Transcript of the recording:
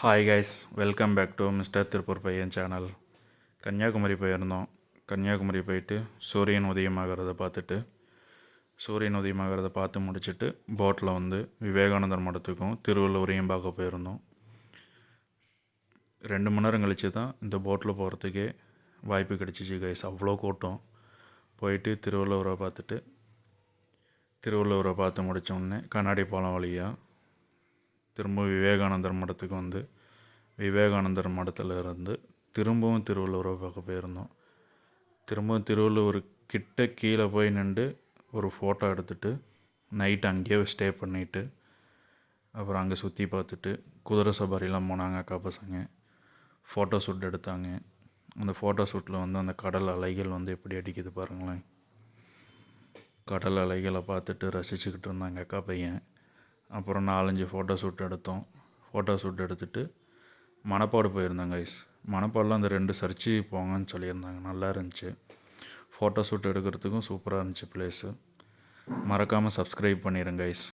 Hi guys, welcome back to mister Tiruppur பையன் channel. Kanyakumari போயிருந்தோம். கன்னியாகுமரி போயிட்டு சூரியன் உதயமாகிறத பார்த்து முடிச்சுட்டு போட்டில் வந்து விவேகானந்தர் மடத்துக்கும் திருவள்ளுவரையும் பார்க்க போயிருந்தோம். 2 மணி நேரம் கழித்து தான் இந்த போட்டில் போகிறதுக்கே வாய்ப்பு கிடச்சிச்சு கைஸ். அவ்வளோ கூட்டம். போயிட்டு திருவள்ளுவரை பார்த்து முடித்தோடனே கண்ணாடி பாலம் வழியாக திரும்ப விவேகானந்தர் மடத்துக்கு வந்து விவேகானந்தர் மடத்தில் இருந்து திரும்பவும் திருவள்ளுவரை பார்க்க போயிருந்தோம். திரும்பவும் திருவள்ளுவர் கிட்ட கீழே போய் நின்று ஒரு ஃபோட்டோ எடுத்துகிட்டு நைட்டு அங்கேயே ஸ்டே பண்ணிவிட்டு அப்புறம் அங்கே சுற்றி பார்த்துட்டு குதிரை சவாரிலாம் போனாங்க. அக்கா பசங்க ஃபோட்டோ ஷூட் எடுத்தாங்க. அந்த ஃபோட்டோ ஷூட்டில் வந்து அந்த கடல் அலைகள் வந்து எப்படி அடிக்குது பாருங்களேன். கடல் அலைகளை பார்த்துட்டு ரசிச்சுக்கிட்டு இருந்தாங்க அக்கா பையன். அப்புறம் 4-5 ஃபோட்டோ ஷூட் எடுத்தோம். ஃபோட்டோ ஷூட் எடுத்துகிட்டு மணப்பாடு போயிருந்தாங்க கைஸ். மணப்பாடில் அந்த 2 சர்ச்சு போங்கன்னு சொல்லியிருந்தாங்க. நல்லா இருந்துச்சு. ஃபோட்டோ ஷூட் எடுக்கிறதுக்கும் சூப்பராக இருந்துச்சு ப்ளேஸு. மறக்காமல் சப்ஸ்கிரைப் பண்ணிடுங்க கைஸ்.